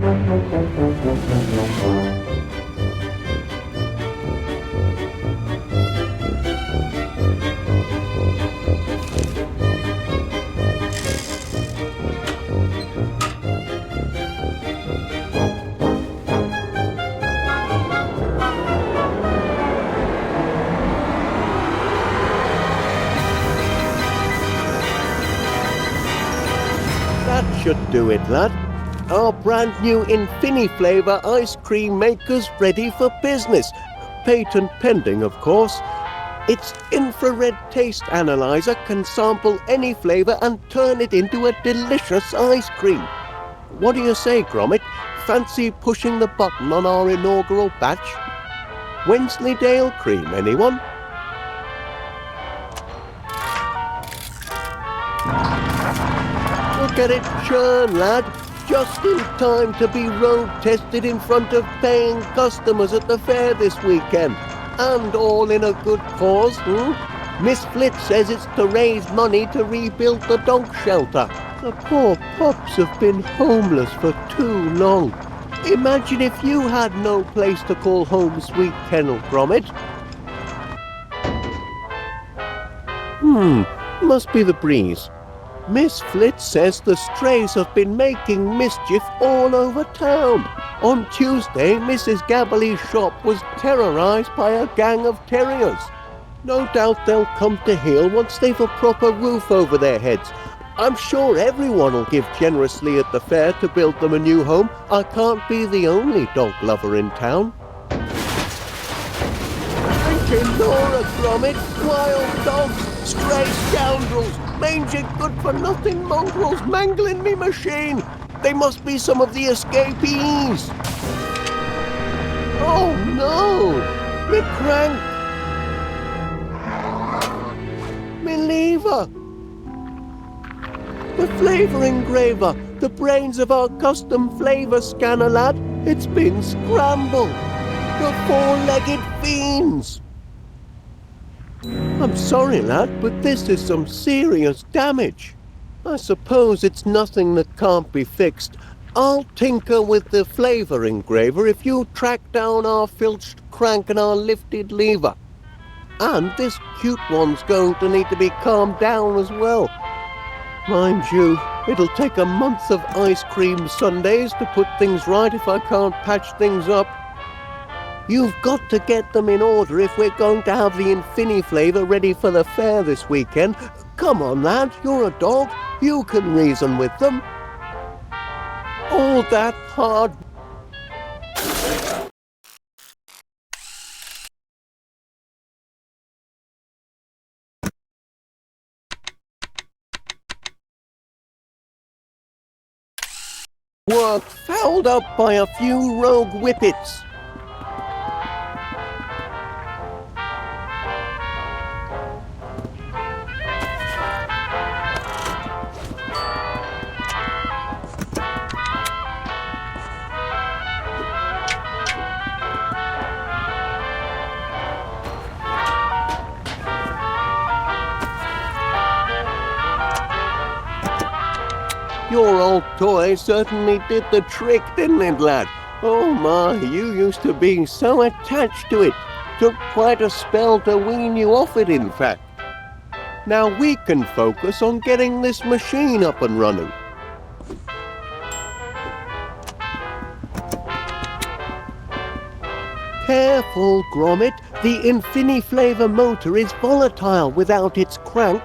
That should do it, lad. Our brand new Infini-flavour ice cream maker's ready for business. Patent pending, of course. Its infrared taste analyzer can sample any flavour and turn it into a delicious ice cream. What do you say, Gromit? Fancy pushing the button on our inaugural batch? Wensleydale cream, anyone? Look at it churn, lad. Just in time to be road tested in front of paying customers at the fair this weekend. And all in a good cause, Miss Flitz says it's to raise money to rebuild the dog shelter. The poor pups have been homeless for too long. Imagine if you had no place to call home, sweet kennel, Gromit. Must be the breeze. Miss Flitz says the strays have been making mischief all over town. On Tuesday, Mrs. Gabberly's shop was terrorised by a gang of terriers. No doubt they'll come to heel once they've a proper roof over their heads. I'm sure everyone will give generously at the fair to build them a new home. I can't be the only dog lover in town. Drinking Laura, Gromit, wild dogs, stray scoundrels, mangy good-for-nothing mongrels mangling me machine. They must be some of the escapees. Oh no! Me crank! Me lever! The flavour engraver, the brains of our custom flavour scanner, lad. It's been scrambled. The four-legged fiends. I'm sorry, lad, but this is some serious damage. I suppose it's nothing that can't be fixed. I'll tinker with the flavour engraver if you track down our filched crank and our lifted lever. And this cute one's going to need to be calmed down as well. Mind you, it'll take a month of ice cream sundaes to put things right if I can't patch things up. You've got to get them in order if we're going to have the Infini flavour ready for the fair this weekend. Come on, lad, you're a dog. You can reason with them. All that hard work fouled up by a few rogue whippets. Your old toy certainly did the trick, didn't it, lad? Oh my, you used to be so attached to it. Took quite a spell to wean you off it, in fact. Now we can focus on getting this machine up and running. Careful, Gromit. The Infini flavour motor is volatile without its crank.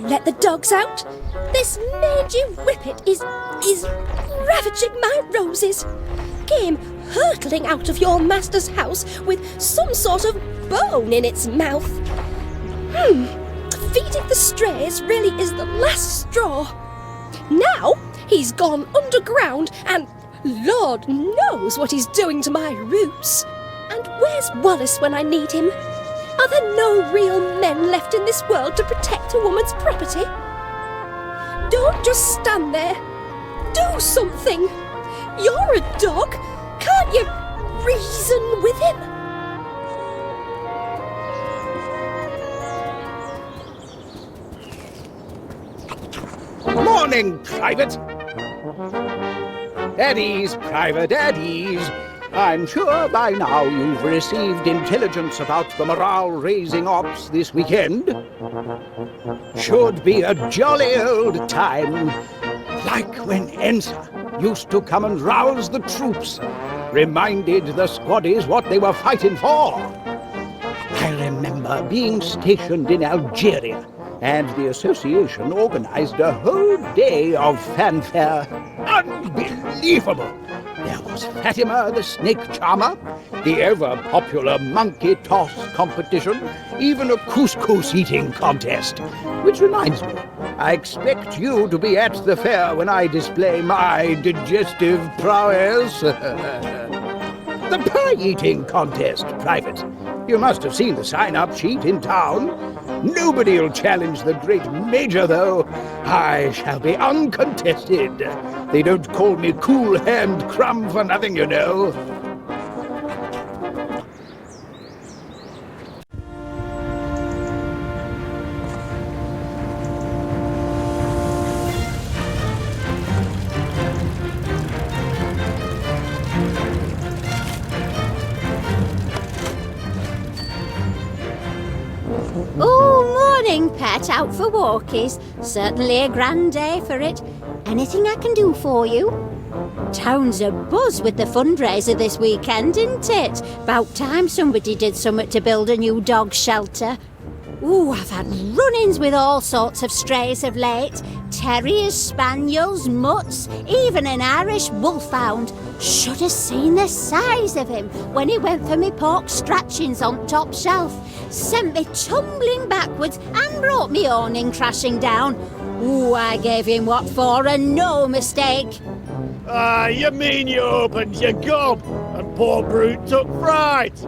let the dogs out. This mangy whippet is ravaging my roses. Came hurtling out of your master's house with some sort of bone in its mouth. Feeding the strays really is the last straw. Now he's gone underground and Lord knows what he's doing to my roots. And where's Wallace when I need him? Are there no real men left in this world to protect a woman's property? Don't just stand there. Do something. You're a dog. Can't you reason with him? Morning, Private. At ease, Private, at ease. I'm sure by now you've received intelligence about the morale-raising ops this weekend. Should be a jolly old time, like when Ensa used to come and rouse the troops, reminded the squaddies what they were fighting for. I remember being stationed in Algeria, and the association organized a whole day of fanfare. Unbelievable! There was Fatima the snake charmer, the ever-popular monkey toss competition, even a couscous eating contest. Which reminds me, I expect you to be at the fair when I display my digestive prowess. The pie-eating contest, Private. You must have seen the sign-up sheet in town. Nobody'll challenge the great Major, though. I shall be uncontested. They don't call me Cool Hand Crumb for nothing, you know. Pet, out for walkies. Certainly a grand day for it. Anything I can do for you? Town's abuzz with the fundraiser this weekend, isn't it? About time somebody did something to build a new dog shelter. Ooh, I've had run-ins with all sorts of strays of late. Terriers, spaniels, mutts, even an Irish wolfhound. Should have seen the size of him when he went for me pork scratchings on top shelf. Sent me tumbling backwards and brought me awning crashing down. Ooh, I gave him what for, and no mistake. You mean you opened your gob and poor brute took fright?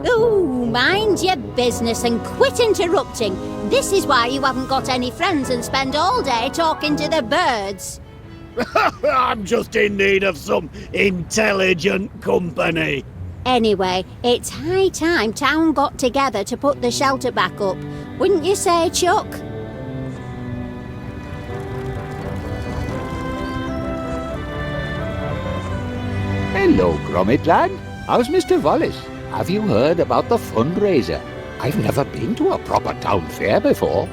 Ooh, mind your business and quit interrupting. This is why you haven't got any friends and spend all day talking to the birds. I'm just in need of some intelligent company. Anyway, it's high time town got together to put the shelter back up. Wouldn't you say, Chuck? Hello, Gromit lad. How's Mr. Wallace? Have you heard about the fundraiser? I've never been to a proper town fair before.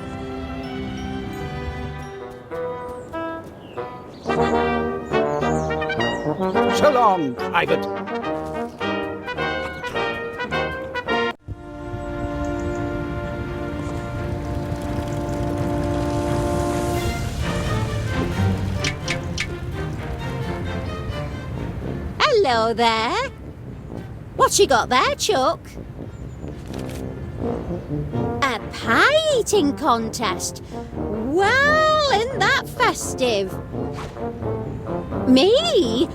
So long, Private. Hello there. What you got there, Chuck? A pie-eating contest. Well, isn't that festive? Me?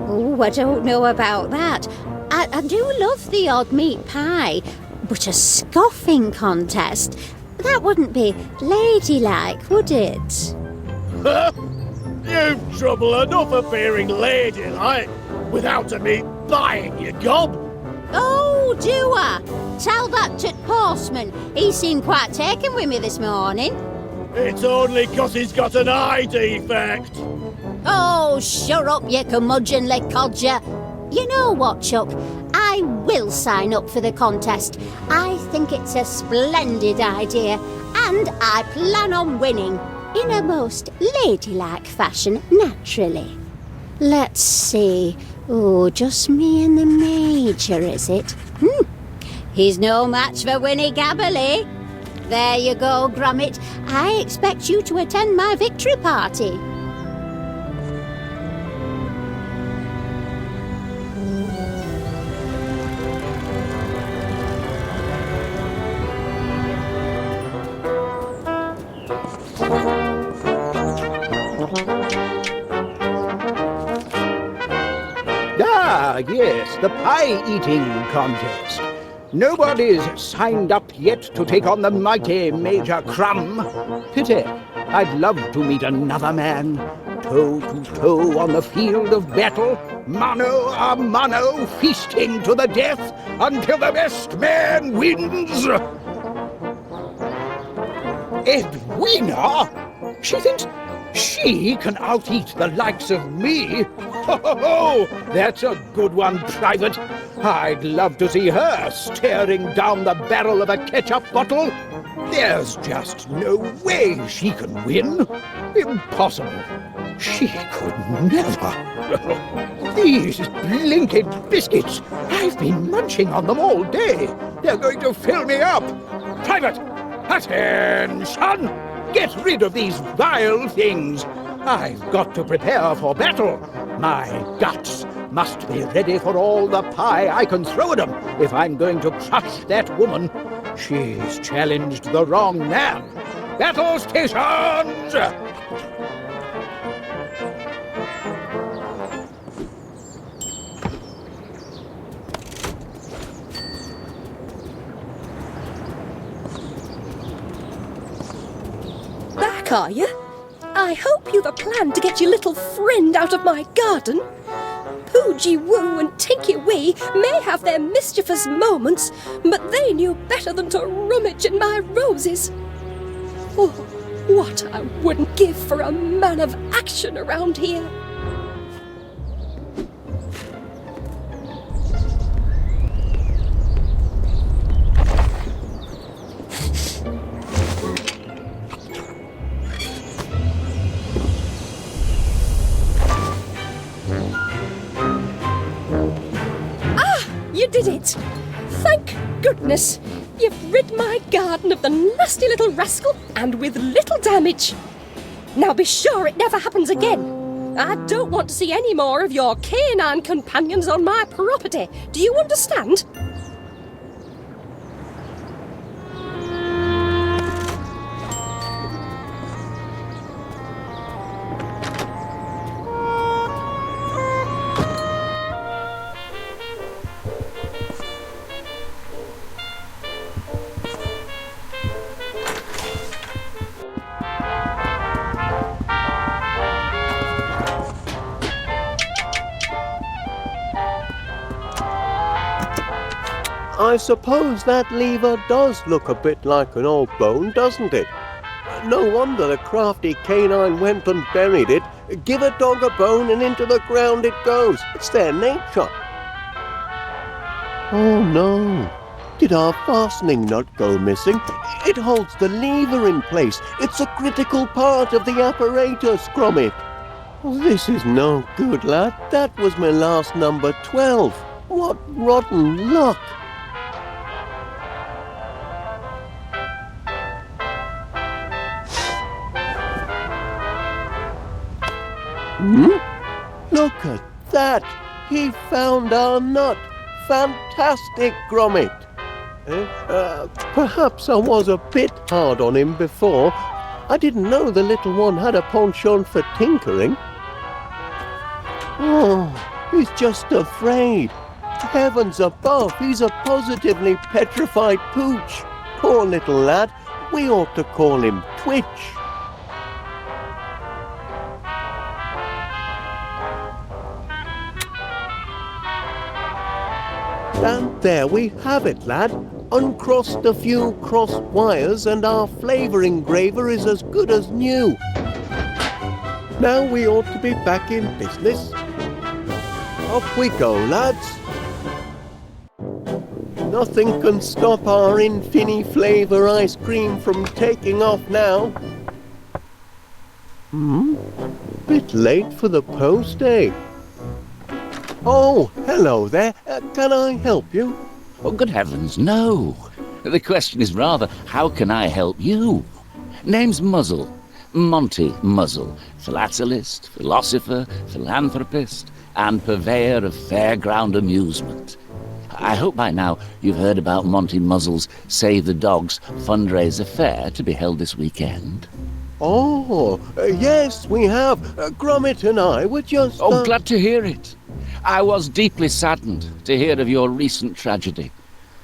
Oh, I don't know about that. I do love the odd meat pie, but a scoffing contest, that wouldn't be ladylike, would it? You've trouble enough appearing ladylike without me buying your gob. Oh, do I? Tell that to Postman. He seemed quite taken with me this morning. It's only 'cause he's got an eye defect. Oh, shut up, you curmudgeonly codger. You know what, Chuck? I will sign up for the contest. I think it's a splendid idea, and I plan on winning in a most ladylike fashion, naturally. Let's see. Oh, just me and the Major, is it? He's no match for Winnie Gabberley. There you go, Gromit. I expect you to attend my victory party. Ah, yes, the pie-eating contest. Nobody's signed up yet to take on the mighty Major Crumb. Pity. I'd love to meet another man, toe to toe on the field of battle, mano a mano, feasting to the death until the best man wins. Edwina? She thinks she can out-eat the likes of me? Ho! That's a good one, Private. I'd love to see her staring down the barrel of a ketchup bottle. There's just no way she can win. Impossible. She could never. These blinking biscuits. I've been munching on them all day. They're going to fill me up. Private, attention! Get rid of these vile things. I've got to prepare for battle. My guts must be ready for all the pie I can throw at them if I'm going to crush that woman. She's challenged the wrong man. Battle stations! Back, are you? I hope you've a plan to get your little friend out of my garden. Poogie Woo and Tinky Wee may have their mischievous moments, but they knew better than to rummage in my roses. Oh, what I wouldn't give for a man of action around here. You did it! Thank goodness! You've rid my garden of the nasty little rascal, and with little damage. Now be sure it never happens again. I don't want to see any more of your canine companions on my property. Do you understand? I suppose that lever does look a bit like an old bone, doesn't it? No wonder the crafty canine went and buried it. Give a dog a bone and into the ground it goes. It's their nature. Oh no. Did our fastening nut go missing? It holds the lever in place. It's a critical part of the apparatus, Gromit. This is no good, lad. That was my last number 12. What rotten luck. Look at that! He found our nut! Fantastic, Gromit! Perhaps I was a bit hard on him before. I didn't know the little one had a penchant for tinkering. Oh, he's just afraid. Heavens above, he's a positively petrified pooch. Poor little lad. We ought to call him Twitch. And there we have it, lad. Uncrossed a few crossed wires and our flavour engraver is as good as new. Now we ought to be back in business. Off we go, lads. Nothing can stop our Infini flavour ice cream from taking off now. Bit late for the post, eh? Oh, hello there. Can I help you? Oh, good heavens, no. The question is rather, how can I help you? Name's Muzzle. Monty Muzzle. Philatelist, philosopher, philanthropist, and purveyor of fairground amusement. I hope by now you've heard about Monty Muzzle's Save the Dogs fundraiser fair to be held this weekend. Oh, yes, we have. Gromit and I were just... Oh, glad to hear it. I was deeply saddened to hear of your recent tragedy,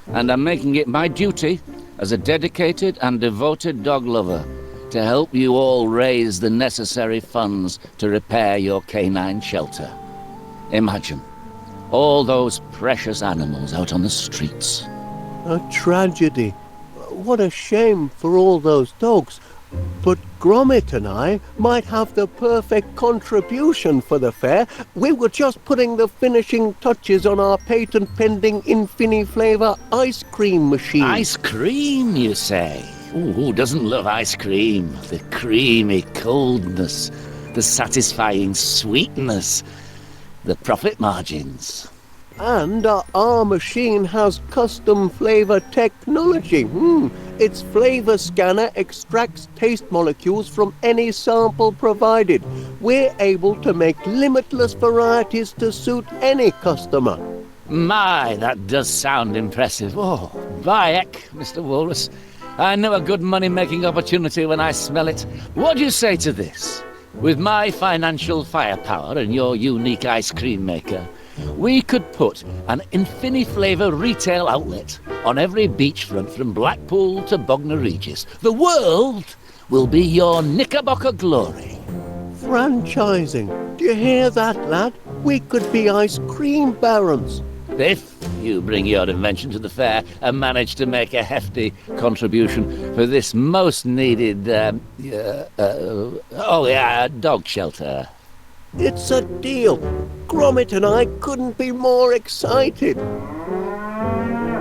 and I'm making it my duty, as a dedicated and devoted dog lover, to help you all raise the necessary funds to repair your canine shelter. Imagine all those precious animals out on the streets. A tragedy. What a shame for all those dogs. But Gromit and I might have the perfect contribution for the fair. We were just putting the finishing touches on our patent-pending Infini-flavour ice cream machine. Ice cream, you say? Ooh, who doesn't love ice cream? The creamy coldness, the satisfying sweetness, the profit margins. And our machine has custom flavour technology. Its flavour scanner extracts taste molecules from any sample provided. We're able to make limitless varieties to suit any customer. My, that does sound impressive. Oh, Bayek, Mr. Wallace. I know a good money-making opportunity when I smell it. What do you say to this? With my financial firepower and your unique ice cream maker, we could put an Infini-flavour retail outlet on every beachfront from Blackpool to Bognor Regis. The world will be your Knickerbocker glory. Franchising. Do you hear that, lad? We could be ice cream barons. If you bring your invention to the fair and manage to make a hefty contribution for this most needed, dog shelter. It's a deal. Gromit and I couldn't be more excited.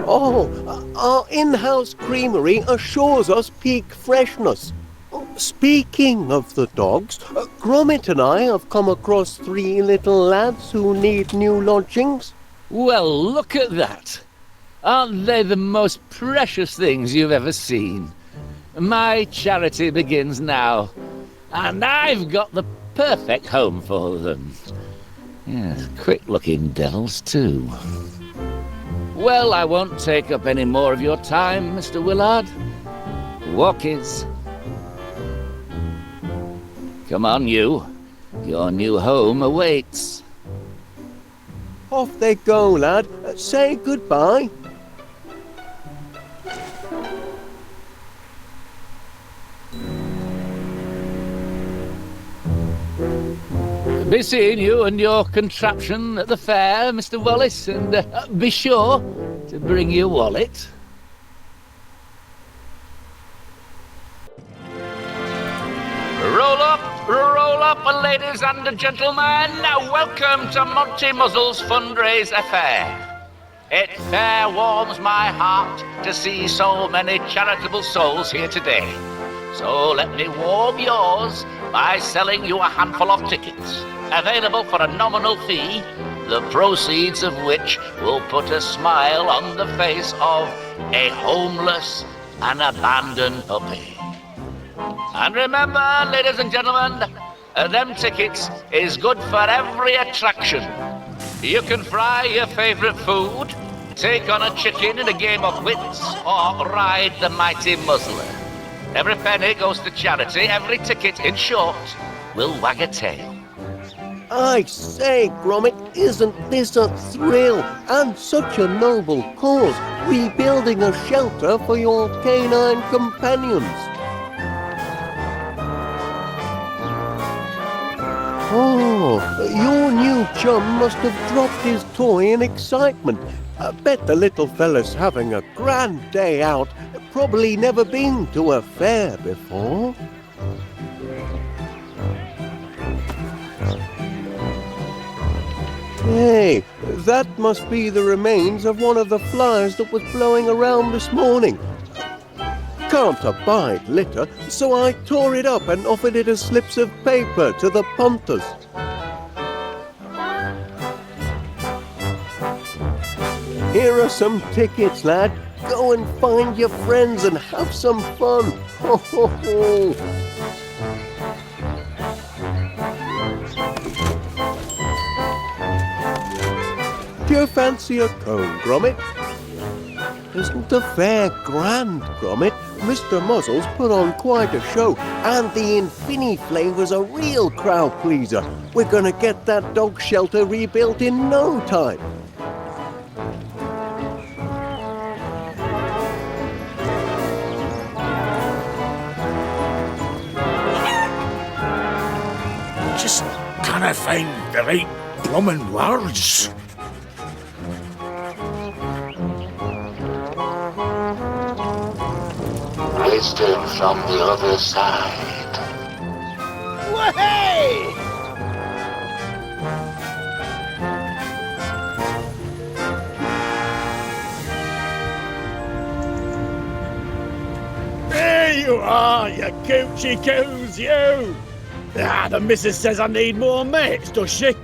Oh, our in-house creamery assures us peak freshness. Speaking of the dogs, Gromit and I have come across 3 little lads who need new lodgings. Well, look at that. Aren't they the most precious things you've ever seen? My charity begins now, and I've got the perfect home for them. Yes, quick-looking devils, too. Well, I won't take up any more of your time, Mr. Willard. Walkies. Come on, you. Your new home awaits. Off they go, lad. Say goodbye. Be seeing you and your contraption at the fair, Mr. Wallace, and be sure to bring your wallet. Roll up, ladies and gentlemen. Welcome to Monty Muzzle's fundraise affair. It fair warms my heart to see so many charitable souls here today. So let me warm yours by selling you a handful of tickets, available for a nominal fee, the proceeds of which will put a smile on the face of a homeless and abandoned puppy. And remember, ladies and gentlemen, them tickets is good for every attraction. You can fry your favourite food, take on a chicken in a game of wits, or ride the mighty muzzler. Every penny goes to charity, every ticket, in short, will wag a tail. I say, Gromit, isn't this a thrill? And such a noble cause, rebuilding a shelter for your canine companions. Oh, your new chum must have dropped his toy in excitement. I bet the little fella's having a grand day out. Probably never been to a fair before. Hey, that must be the remains of one of the flyers that was blowing around this morning. Can't abide litter, so I tore it up and offered it as slips of paper to the punters. Here are some tickets, lad. go and find your friends and have some fun. Ho, ho, ho. Do you fancy a cone, Gromit? Isn't the fair grand, Gromit? Mr. Muzzles put on quite a show, and the Infini Flavor's a real crowd pleaser. We're gonna get that dog shelter rebuilt in no time. Just can't find the right bloomin' words. Listen from the other side. Way! There you are, you coochie coos, you! Ah, the missus says I need more mates, does she?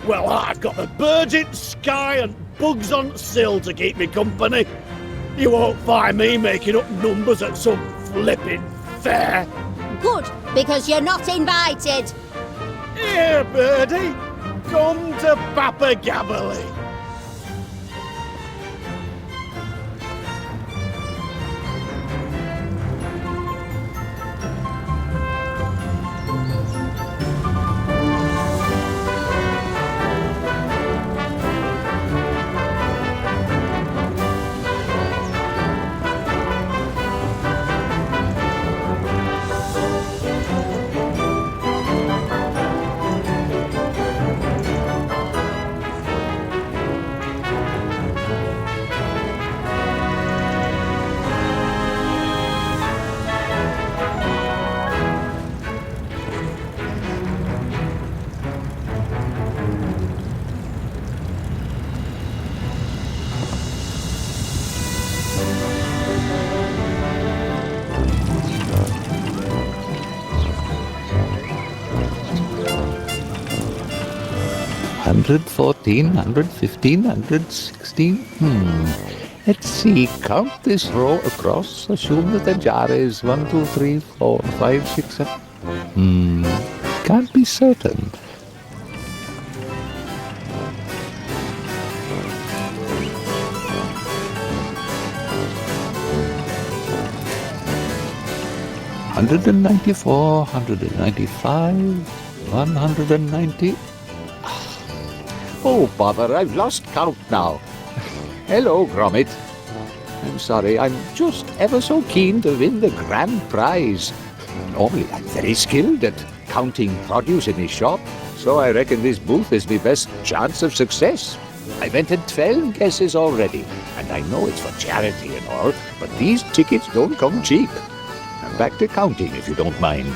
Well, I've got the birds in sky and bugs on sill to keep me company. You won't find me making up numbers at some flipping fair. Good, because you're not invited. Here, birdie, come to Papa Gabberley. $114, $115, $116. Let's see. Count this row across. Assume that the jar is 1, 2, 3, 4, 5, 6, 7. Can't be certain. $194, $195, $190. Oh, bother, I've lost count now. Hello, Gromit. I'm sorry, I'm just ever so keen to win the grand prize. Normally, I'm very skilled at counting produce in his shop, so I reckon this booth is my best chance of success. I've entered 12 guesses already, and I know it's for charity and all, but these tickets don't come cheap. I'm back to counting, if you don't mind.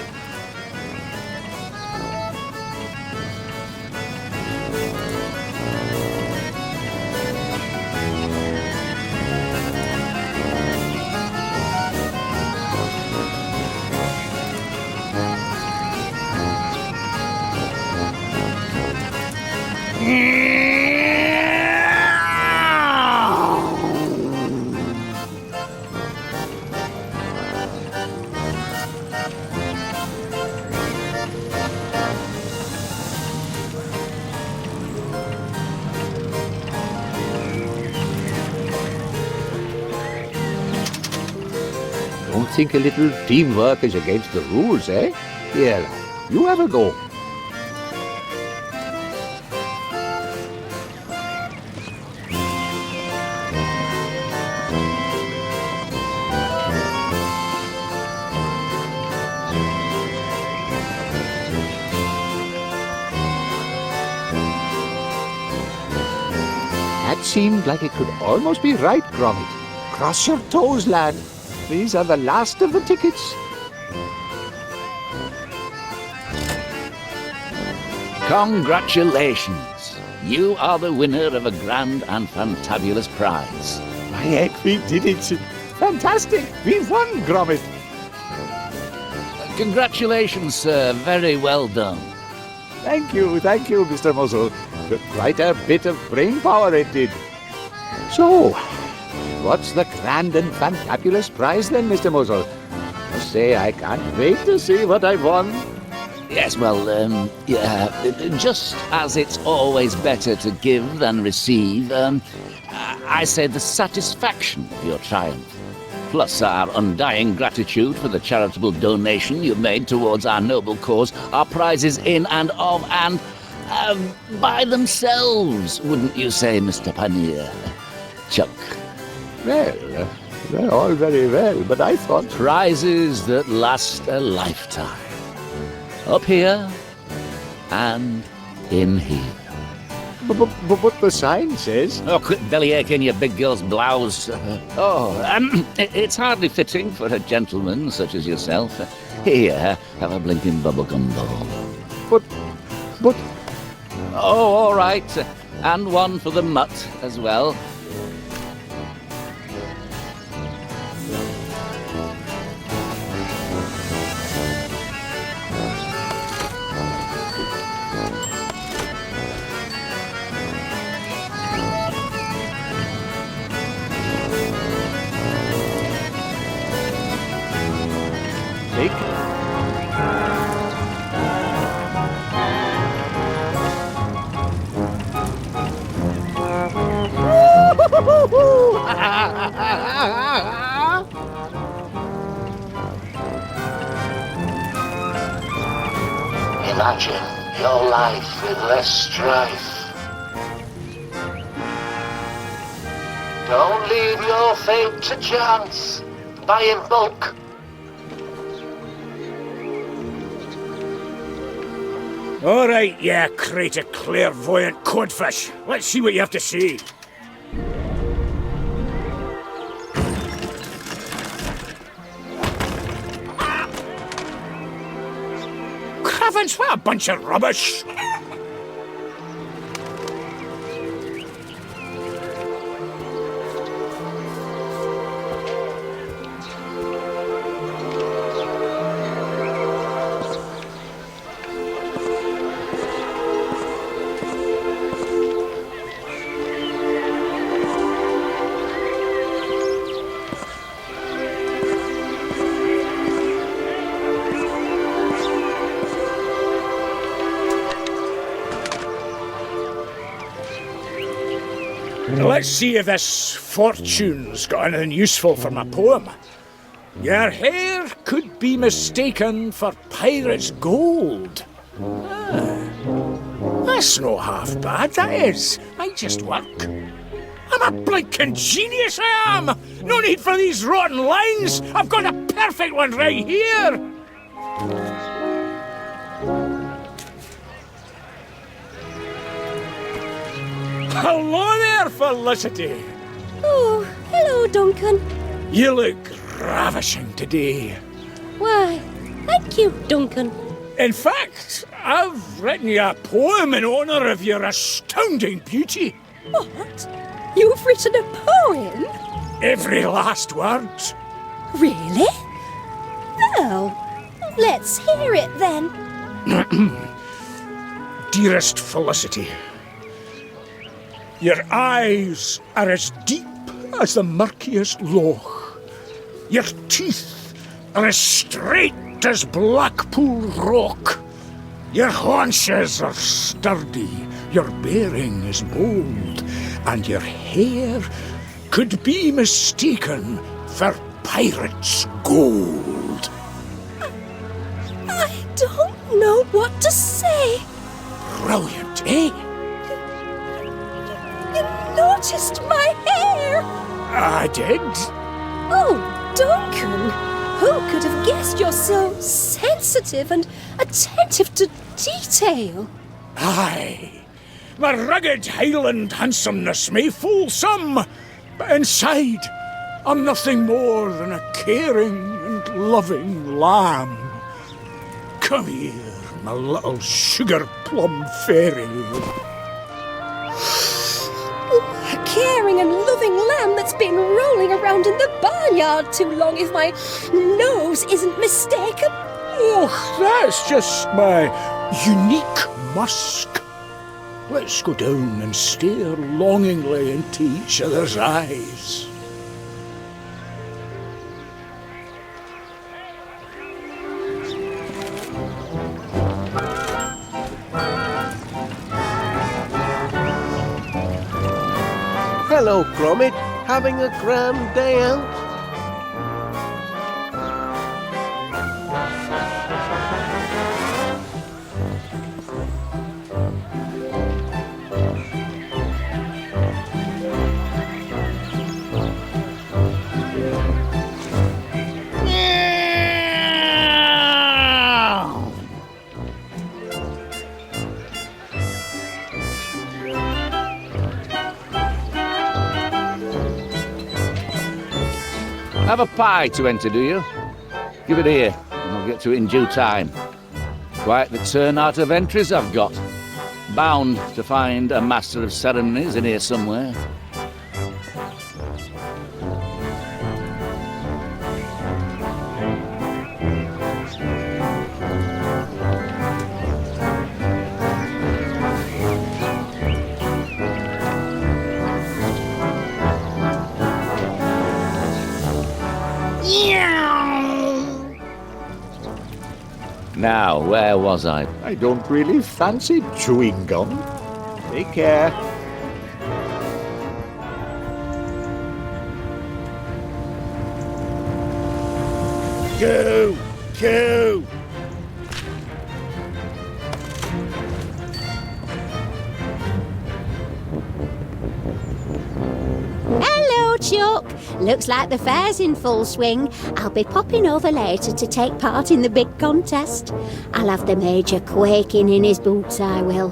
Don't think a little teamwork is against the rules, eh? Here, you have a go. That seemed like it could almost be right, Gromit. Cross your toes, lad. These are the last of the tickets. Congratulations! You are the winner of a grand and fantabulous prize. My heck, we did it. Fantastic. We've won, Gromit. Congratulations, sir. Very well done. Thank you, Mr. Muzzle. Quite a bit of brain power it did. So, What's the grand and fantabulous prize then, Mr. Muzzle? I say I can't wait to see what I've won. Yes, well, just as it's always better to give than receive, I say the satisfaction of your triumph, plus our undying gratitude for the charitable donation you've made towards our noble cause, are prizes in and of and by themselves, wouldn't you say, Mr. Paneer? Chuck. Well, they're all very well, but I thought... Prizes that last a lifetime. Up here and in here. But the sign says... Oh, quit bellyaching your big girl's blouse. It's hardly fitting for a gentleman such as yourself. Here, have a blinking bubblegum ball. But... Oh, all right. And one for the mutt as well. Take. Imagine your life with less strife. Don't leave your fate to chance. Buy in bulk. All right, yeah, crate of clairvoyant codfish. Let's see what you have to say. Cravens, what a bunch of rubbish. Let's see if this fortune's got anything useful for my poem. Your hair could be mistaken for pirate's gold. That's no half bad, that is. Might just work. I'm a blinking genius, I am! No need for these rotten lines! I've got a perfect one right here! Hello there, Felicity! Oh, hello, Duncan. You look ravishing today. Why, thank you, Duncan. In fact, I've written you a poem in honour of your astounding beauty. What? You've written a poem? Every last word. Really? Well, let's hear it then. Dearest Felicity, your eyes are as deep as the murkiest loch. Your teeth are as straight as Blackpool rock. Your haunches are sturdy, your bearing is bold, and your hair could be mistaken for pirate's gold. I don't know what to say. Brilliant, eh? You noticed my hair! I did. Oh, Duncan! Who could have guessed you're so sensitive and attentive to detail? Aye. My rugged Highland handsomeness may fool some, but inside I'm nothing more than a caring and loving lamb. Come here, my little sugar plum fairy. A caring and loving lamb that's been rolling around in the barnyard too long if my nose isn't mistaken. Oh, that's just my unique musk. Let's go down and stare longingly into each other's eyes. now, Gromit? Having a grand day out? Have a pie to enter, do you? Give it here, and we'll get to it in due time. Quite the turnout of entries I've got. Bound to find a master of ceremonies in here somewhere. Now, where was I? I don't really fancy chewing gum. Take care. Go! Go! Hello, Chuck. Looks like the fair's in full swing. I'll be popping over later to take part in the big contest. I'll have the Major quaking in his boots, I will.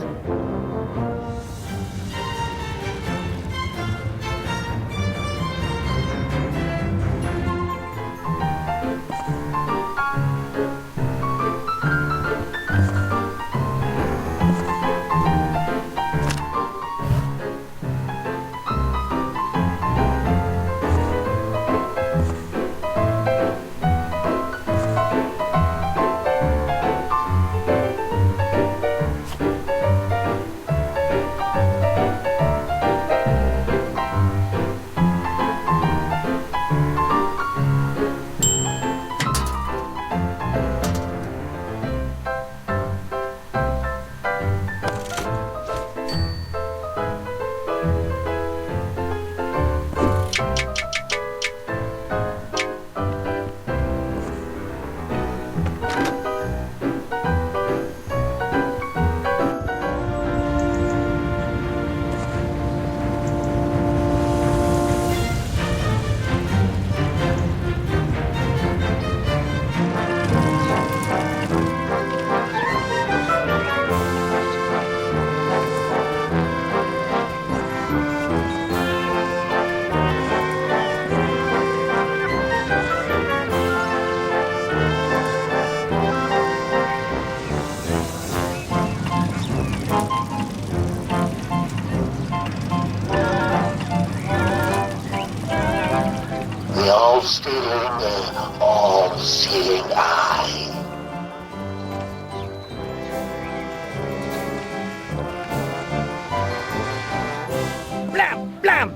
The all-stealing, all-seeing eye. Blam! Blam!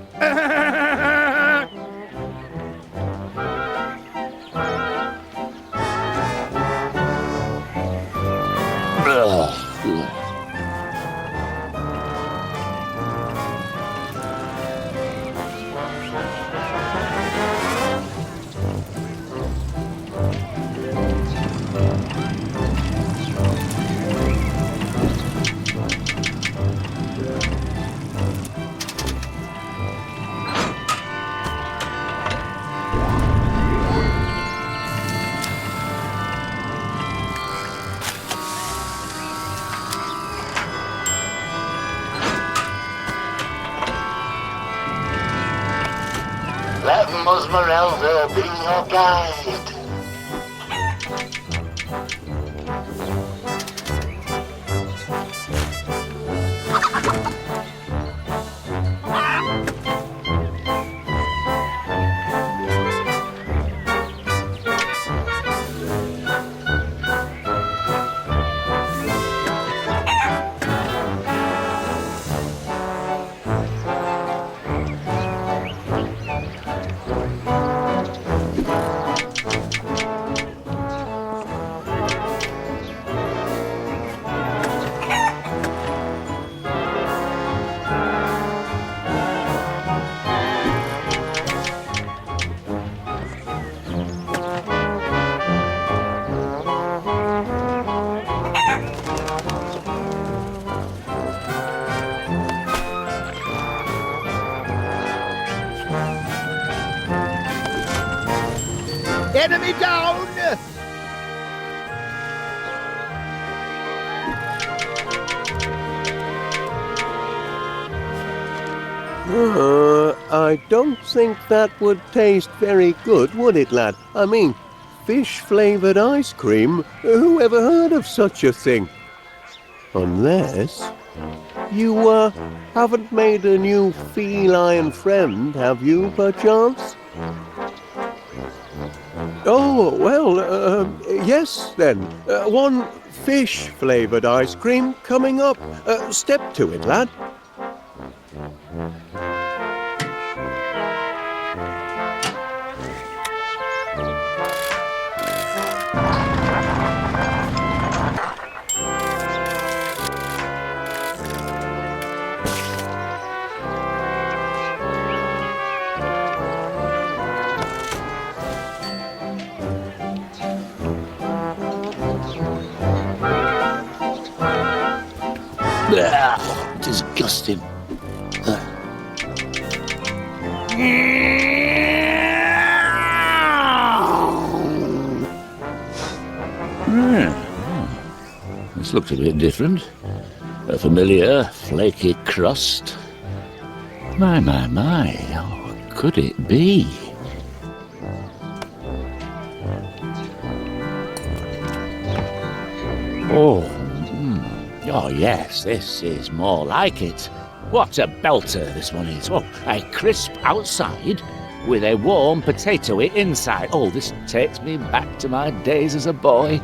Let Muzzled be your guide. Enemy down! I don't think that would taste very good, would it, lad? I mean, fish-flavoured ice cream? Who ever heard of such a thing? Unless you, haven't made a new feline friend, have you, perchance? Oh, well, yes, then. One fish-flavoured ice cream coming up. Step to it, lad. Disgusting. This looks a bit different. A familiar, flaky crust. My, what could it be? Oh, yes, this is more like it. What a belter this one is. Oh, a crisp outside with a warm potatoey inside. Oh, this takes me back to my days as a boy.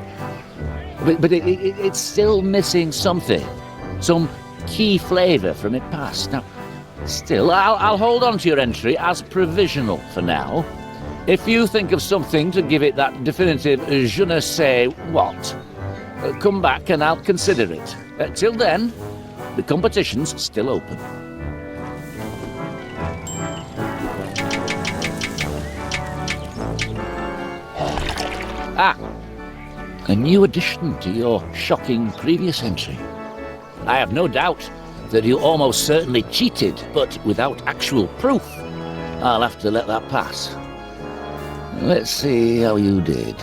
But it's still missing something. Some key flavour from it past. Now, still, I'll hold on to your entry as provisional for now. If you think of something to give it that definitive je ne sais what, come back and I'll consider it. Till then, the competition's still open. A new addition to your shocking previous entry. I have no doubt that you almost certainly cheated, but without actual proof. I'll have to let that pass. Let's see how you did.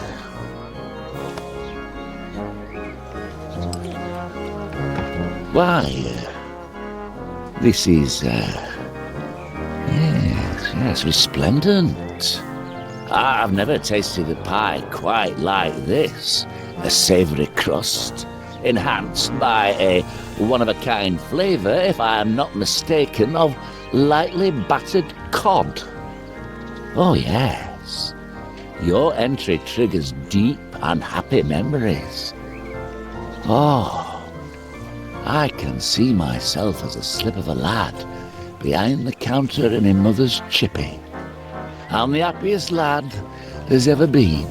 Why, this is, yes, resplendent. I've never tasted a pie quite like this. A savoury crust, enhanced by a one-of-a-kind flavour, if I am not mistaken, of lightly battered cod. Oh, yes. Your entry triggers deep and happy memories. Oh, I can see myself as a slip of a lad behind the counter in my mother's chippy. I'm the happiest lad there's ever been,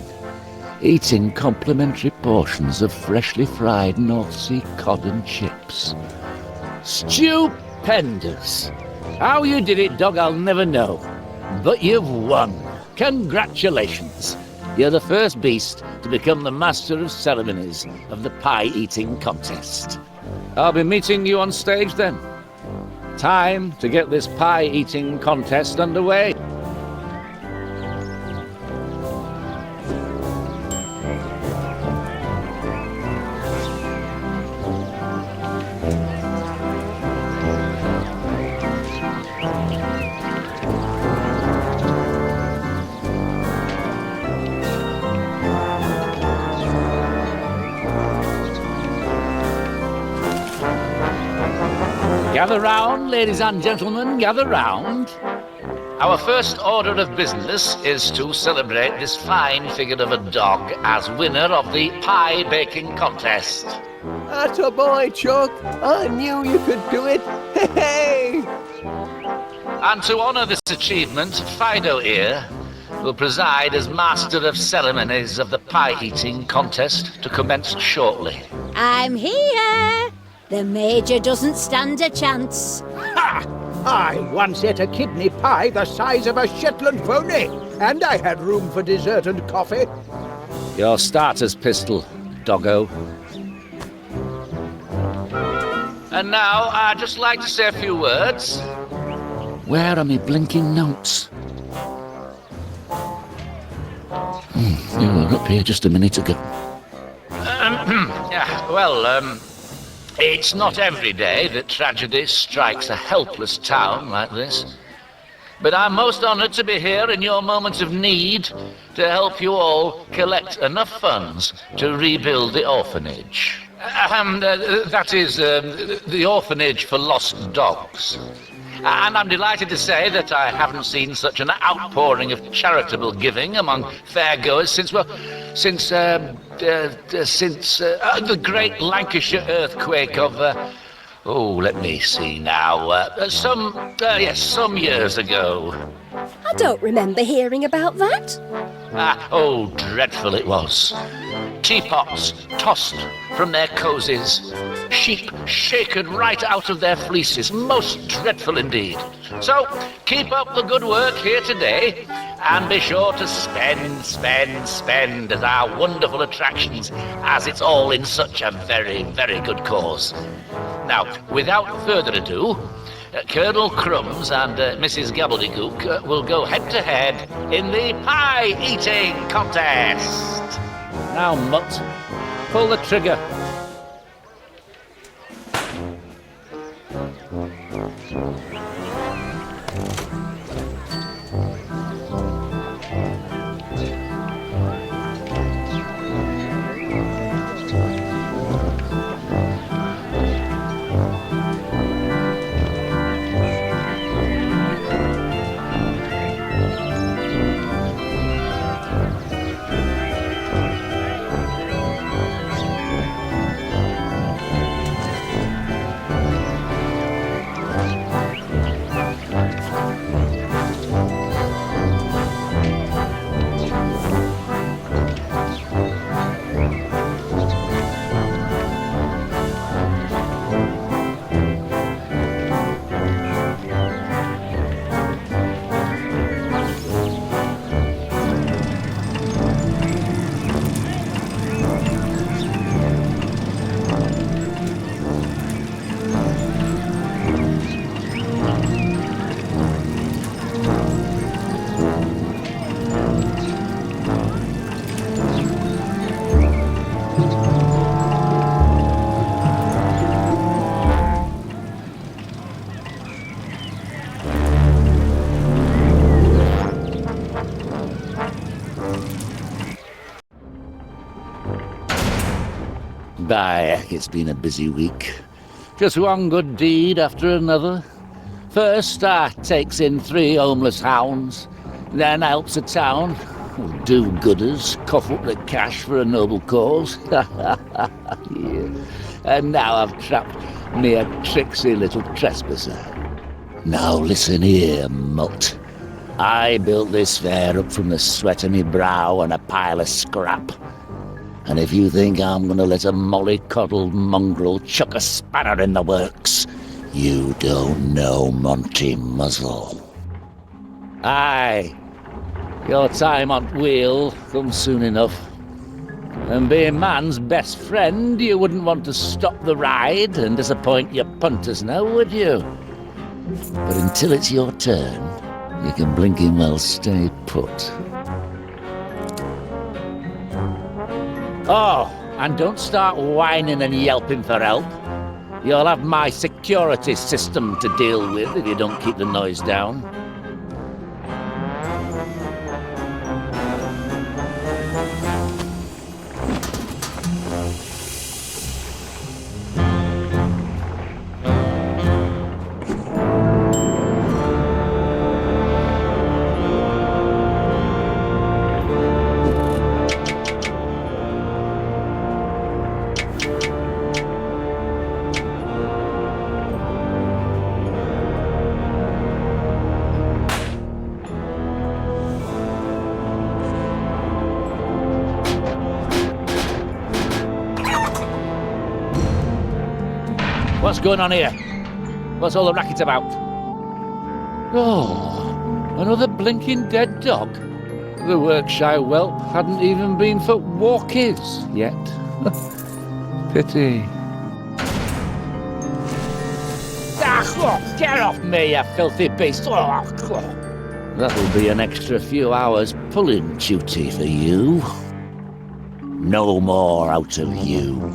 eating complimentary portions of freshly fried North Sea cod and chips. Stupendous! How you did it, dog, I'll never know. But you've won. Congratulations. You're the first beast to become the master of ceremonies of the pie-eating contest. I'll be meeting you on stage then. Time to get this pie-eating contest underway. Gather round, ladies and gentlemen, gather round. Our first order of business is to celebrate this fine figure of a dog as winner of the pie baking contest. Atta boy, Chuck. I knew you could do it. Hey! And to honour this achievement, Fido here will preside as master of ceremonies of the pie-eating contest to commence shortly. I'm here. The Major doesn't stand a chance. Ha! I once ate a kidney pie the size of a Shetland pony, and I had room for dessert and coffee. Your starter's pistol, doggo. And now, I'd just like to say a few words. Where are my blinking notes? You were up here just a minute ago. It's not every day that tragedy strikes a helpless town like this. But I'm most honored to be here in your moments of need to help you all collect enough funds to rebuild the orphanage. That is, the orphanage for lost dogs. And I'm delighted to say that I haven't seen such an outpouring of charitable giving among fairgoers since the great Lancashire earthquake of, let me see now, some years ago. I don't remember hearing about that. Dreadful it was. Teapots tossed from their cozies, sheep shaken right out of their fleeces. Most dreadful indeed. So, keep up the good work here today, and be sure to spend at our wonderful attractions, as it's all in such a very, very good cause. Now, without further ado, Colonel Crumbs and Mrs. Gobbledygook will go head-to-head in the pie-eating contest. Now, Mutt, pull the trigger. It's been a busy week. Just one good deed after another. First, I takes in 3 homeless hounds, then I helps a town, do-gooders, cough up the cash for a noble cause. Yeah. And now I've trapped me a tricksy little trespasser. Now listen here, mutt. I built this fair up from the sweat of me brow and a pile of scrap. And if you think I'm going to let a mollycoddled mongrel chuck a spanner in the works, you don't know Monty Muzzle. Aye, your time on wheel comes soon enough. And being man's best friend, you wouldn't want to stop the ride and disappoint your punters now, would you? But until it's your turn, you can blinking well stay put. Oh, and don't start whining and yelping for help. You'll have my security system to deal with if you don't keep the noise down. What's going on here? What's all the racket about? Oh, another blinking dead dog. The Workshire whelp hadn't even been for walkies yet. Pity. Get off me, you filthy beast! That'll be an extra few hours pulling duty for you. No more out of you.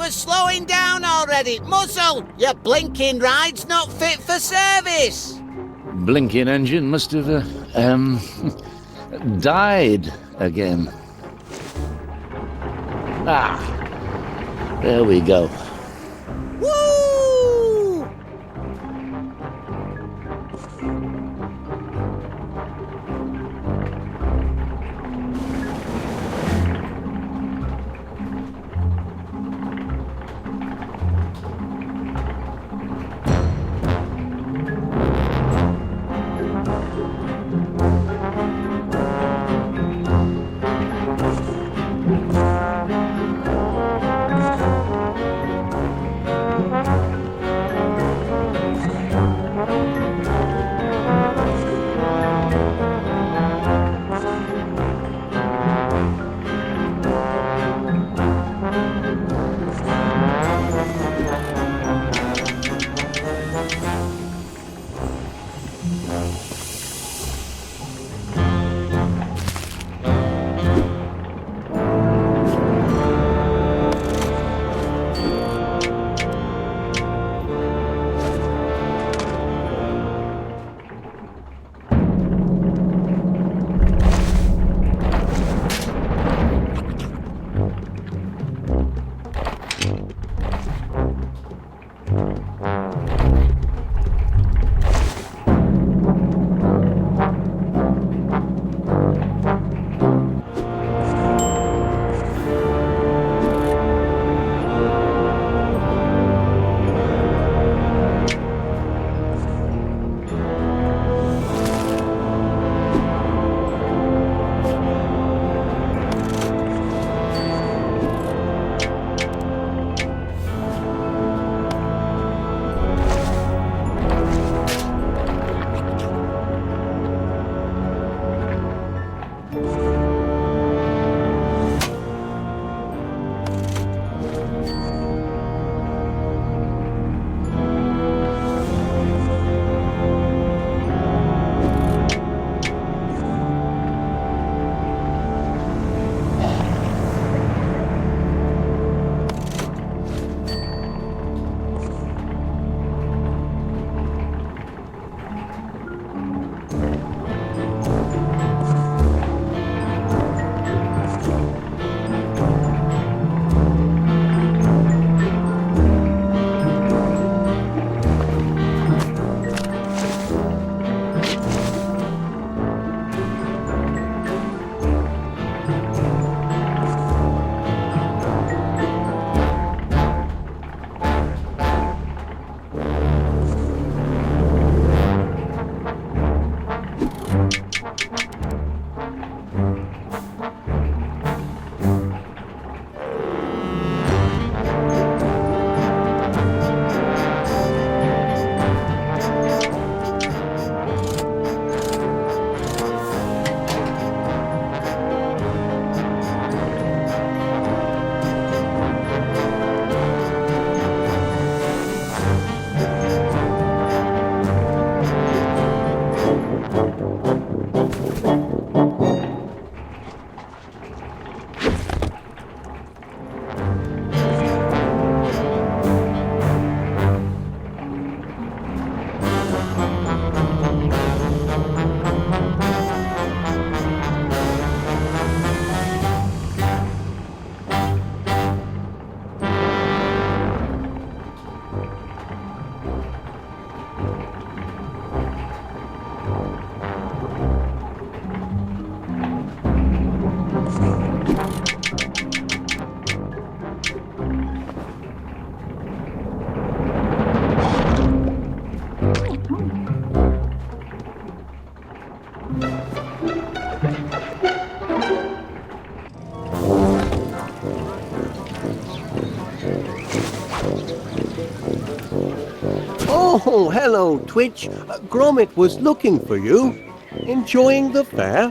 We're slowing down already! Muzzled! Your blinking ride's not fit for service! Blinking engine must have, died again. Ah, there we go. Woo! Oh, hello, Twitch. Gromit was looking for you. Enjoying the fair?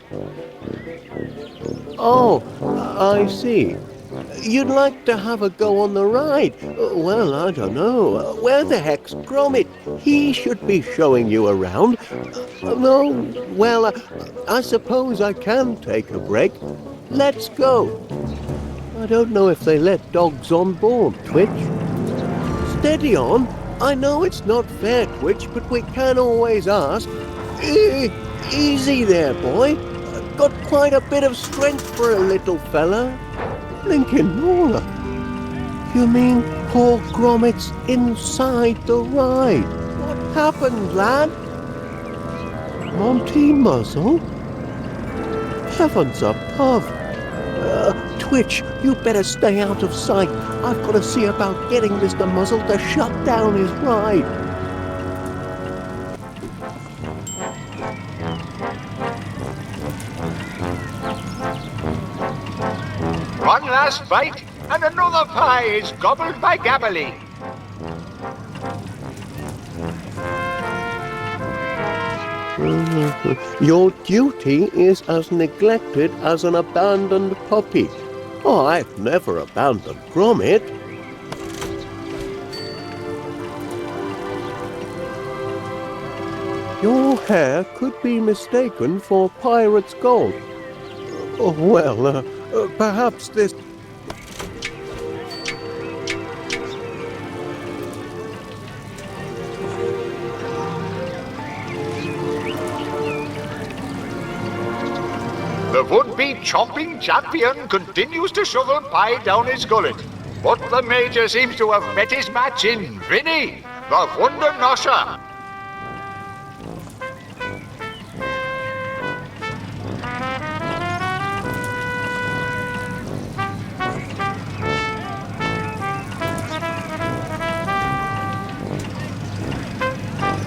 Oh, I see. You'd like to have a go on the ride? Well, I don't know. Where the heck's Gromit? He should be showing you around. No, well, I suppose I can take a break. Let's go. I don't know if they let dogs on board, Twitch. Steady on. I know it's not fair, Twitch, but we can always ask. Easy there, boy. Got quite a bit of strength for a little fella. Blinkin' Roller. You mean poor Gromit's inside the ride? What happened, lad? Monty Muzzle? Heavens above. Twitch, you better stay out of sight. I've got to see about getting Mr. Muzzle to shut down his ride. One last bite, and another pie is gobbled by Gabbly. Your duty is as neglected as an abandoned puppy. Oh, I've never abandoned Gromit. Your hair could be mistaken for pirate's gold. Oh, well, perhaps this... The would-be chomping champion continues to shovel pie down his gullet, but the Major seems to have met his match in Vinny, the Wonder Nosher.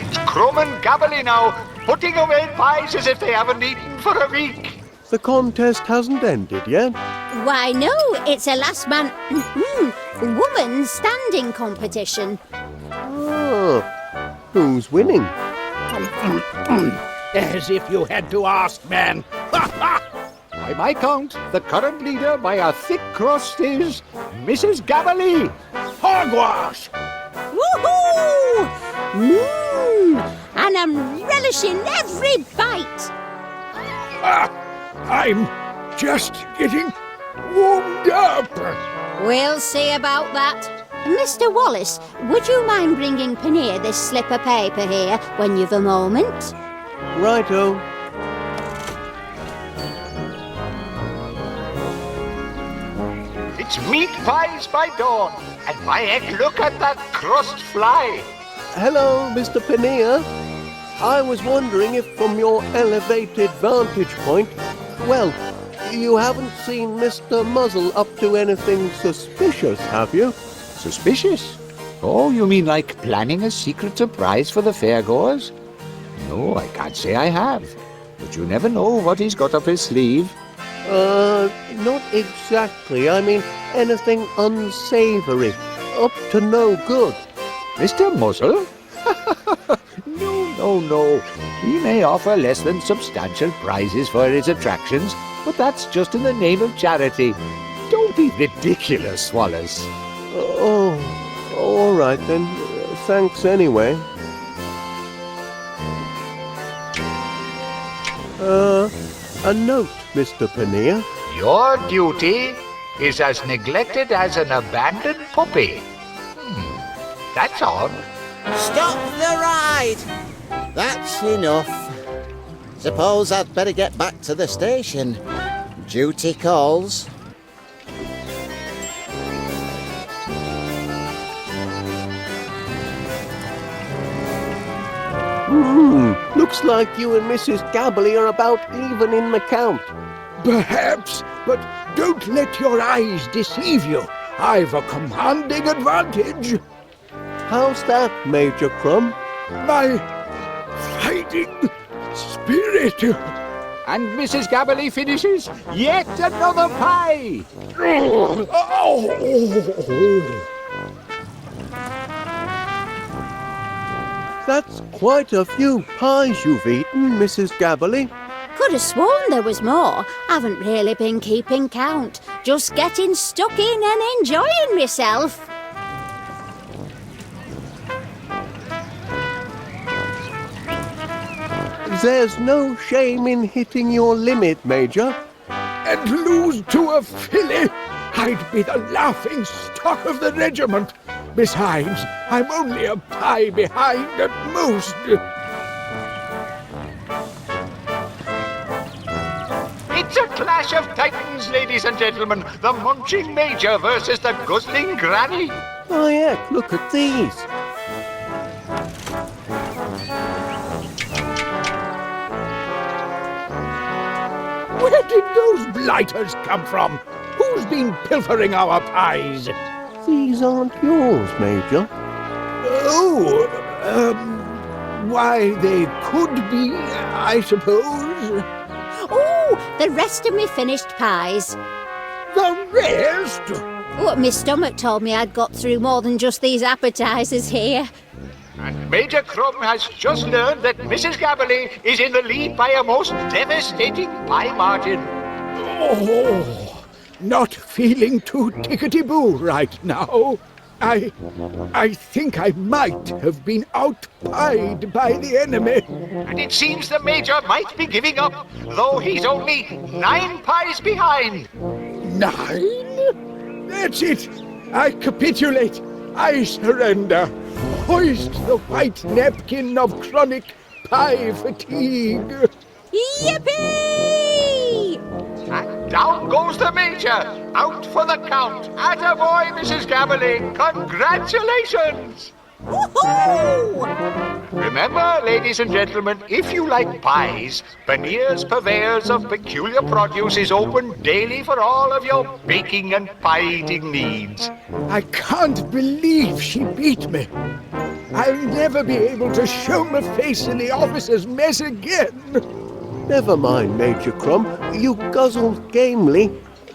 It's Crumb and Gabbly now, putting away pies as if they haven't eaten for a week. The contest hasn't ended yet. Why, no, it's a last man... woman's standing competition. Oh, who's winning? As if you had to ask, man. By my count, the current leader by a thick crust is Mrs. Gabbly. Hogwash! Woohoo! And I'm relishing every bite. I'm just getting warmed up. We'll see about that. Mr. Wallace, would you mind bringing Paneer this slip of paper here when you've a moment? Righto. It's meat pies by dawn, and my heck, look at that crust fly. Hello, Mr. Paneer. I was wondering if from your elevated vantage point, well, you haven't seen Mr. Muzzle up to anything suspicious, have you? Suspicious? Oh, you mean like planning a secret surprise for the fairgoers? No, I can't say I have. But you never know what he's got up his sleeve. Not exactly. I mean, anything unsavory. Up to no good. Mr. Muzzle? No. He may offer less than substantial prizes for his attractions, but that's just in the name of charity. Don't be ridiculous, Wallace. Oh, all right then. Thanks anyway. A note, Mr. Paneer. Your duty is as neglected as an abandoned puppy. That's odd. Stop the ride! That's enough. Suppose I'd better get back to the station. Duty calls. Looks like you and Mrs. Gabbly are about even in the count. Perhaps, but don't let your eyes deceive you. I've a commanding advantage. How's that, Major Crumb? My fighting spirit. And Mrs. Gabbly finishes yet another pie. That's quite a few pies you've eaten, Mrs. Gabberly. Could have sworn there was more. Haven't really been keeping count. Just getting stuck in and enjoying myself. There's no shame in hitting your limit, Major. And lose to a filly? I'd be the laughing stock of the regiment. Besides, I'm only a pie behind at most. It's a clash of titans, ladies and gentlemen. The munching major versus the guzzling granny. Oh, heck, look at these. Where did those blighters come from? Who's been pilfering our pies? These aren't yours, Major. Oh, why, they could be, I suppose. Oh, the rest of me finished pies. The rest? Oh, my stomach told me I'd got through more than just these appetizers here. And Major Crumb has just learned that Mrs. Gabberly is in the lead by a most devastating pie margin. Oh, not feeling too tickety-boo right now. I think I might have been outpied by the enemy. And it seems the Major might be giving up, though he's only 9 pies behind. 9? That's it. I capitulate. I surrender. Hoist the white napkin of chronic pie fatigue. Yippee! And down goes the Major, out for the count. Attaboy, Mrs. Gabberly, congratulations! Woohoo! Remember, ladies and gentlemen, if you like pies, Panier's Purveyors of Peculiar Produce is open daily for all of your baking and pie-eating needs. I can't believe she beat me. I'll never be able to show my face in the officer's mess again. Never mind, Major Crumb. You guzzled gamely.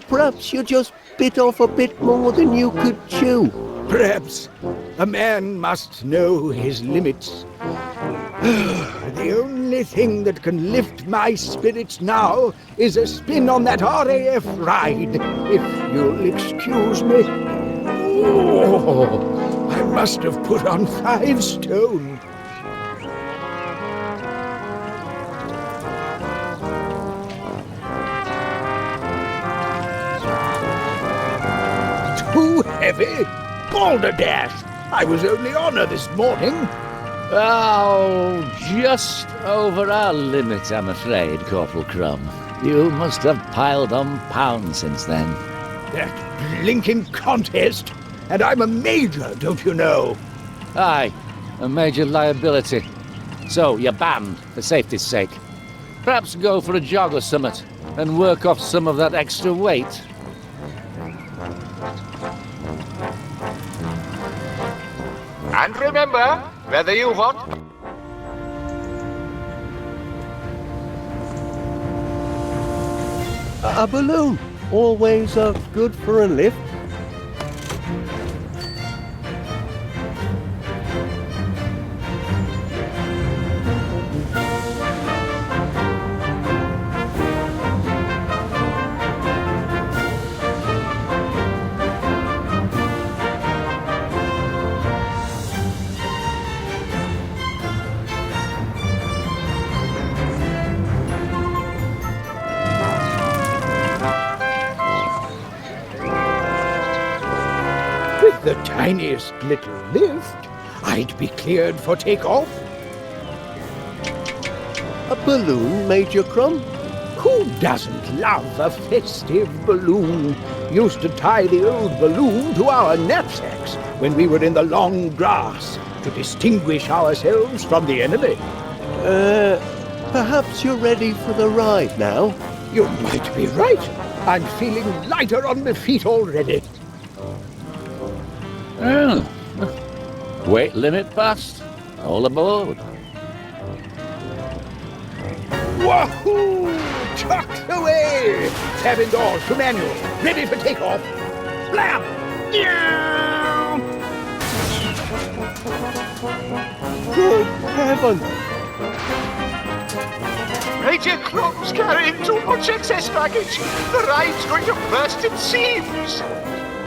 Perhaps you just bit off a bit more than you could chew. Perhaps a man must know his limits. The only thing that can lift my spirits now is a spin on that RAF ride, if you'll excuse me. Oh, I must have put on 5 stone. Too heavy? Balderdash! I was only on her this morning. Oh, just over our limit, I'm afraid, Corporal Crumb. You must have piled on pounds since then. That blinking contest! And I'm a major, don't you know? Aye, a major liability. So you're banned, for safety's sake. Perhaps go for a jog or summit, and work off some of that extra weight. And remember, whether you want A balloon. Always good for a lift. With the tiniest little lift, I'd be cleared for takeoff. A balloon, Major Crumb? Who doesn't love a festive balloon? Used to tie the old balloon to our knapsacks when we were in the long grass to distinguish ourselves from the enemy. Perhaps you're ready for the ride now? You might be right. I'm feeling lighter on my feet already. Oh. Weight limit passed. All aboard. Wahoo! Tucked away! Cabin doors to manual. Ready for takeoff. Blam! Yeah! Good heaven! Major Crum's carrying too much excess baggage. The ride's going to burst its seams.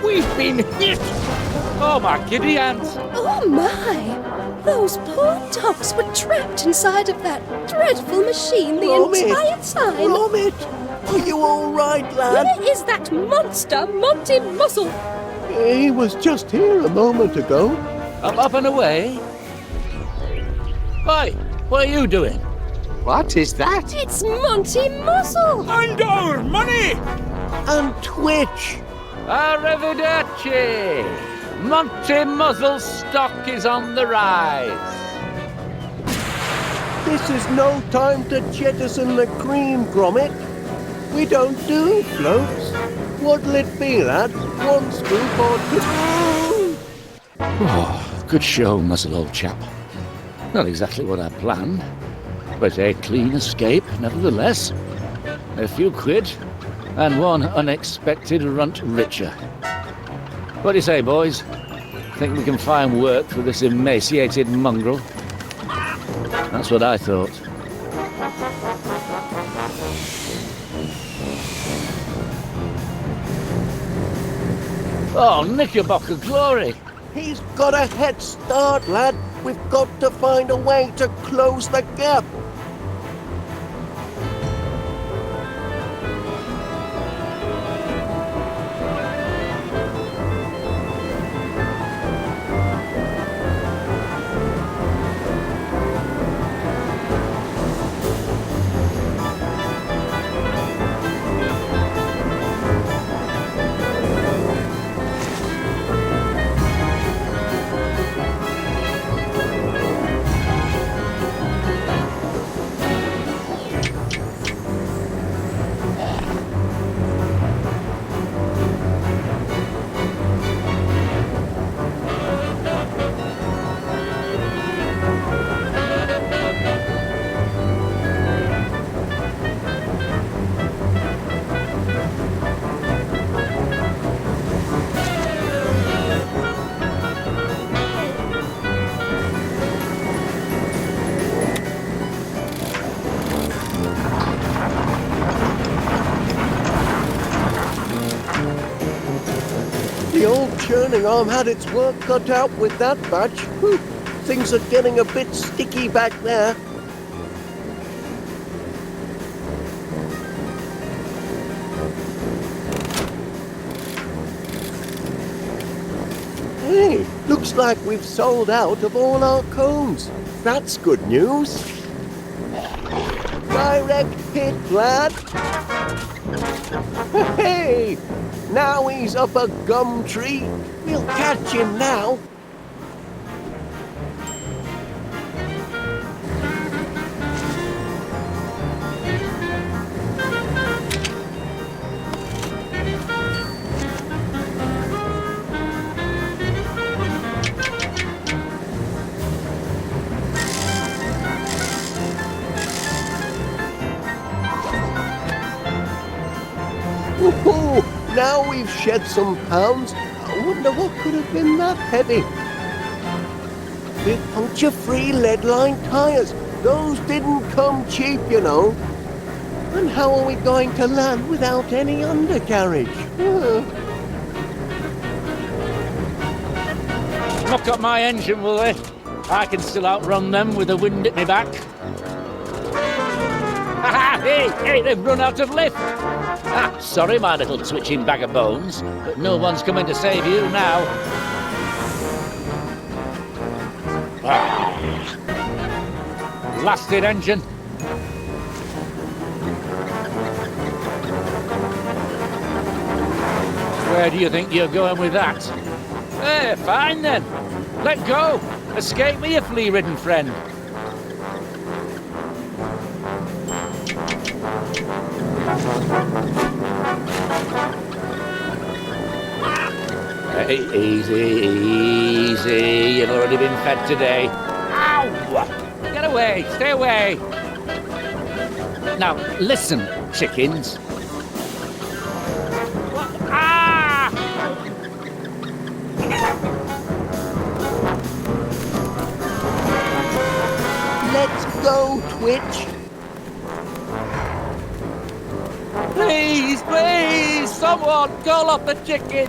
We've been hit! Oh, my giddy aunt! Oh my! Those poor dogs were trapped inside of that dreadful machine the Gromit! entire time. Gromit! Are you all right, lad? Where is that monster, Monty Muzzle? He was just here a moment ago. Up and away? Hi, what are you doing? What is that? It's Monty Muzzle! And our money! And Twitch! Arrivederci! Monty Muzzle's stock is on the rise. This is no time to jettison the cream, Gromit. We don't do floats. What'll it be, lad? One scoop or two? Oh, good show, Muzzle, old chap. Not exactly what I planned, but a clean escape nevertheless. A few quid, and one unexpected runt richer. What do you say, boys? Think we can find work for this emaciated mongrel? That's what I thought. Oh, Knickerbocker glory! He's got a head start, lad. We've got to find a way to close the gap. The old churning arm had its work cut out with that batch. Whew. Things are getting a bit sticky back there. Hey, looks like we've sold out of all our cones. That's good news. Direct hit, lad. Hey! Now he's up a gum tree. We'll catch him now. Ooh, now we've shed some pounds. I wonder what could have been that heavy. With puncture-free lead-lined tyres. Those didn't come cheap, you know. And how are we going to land without any undercarriage? Knock up my engine, will they? I can still outrun them with the wind at me back. Ha! Hey, they've run out of lift. Ah, sorry, my little twitching bag of bones, but no one's coming to save you now. Ah. Blasted engine. Where do you think you're going with that? Fine then. Let go. Escape with your flea-ridden friend. Hey, easy. You've already been fed today. Ow! Get away. Stay away. Now, listen, chickens. go, Twitch. Please, please, someone call up the chickens.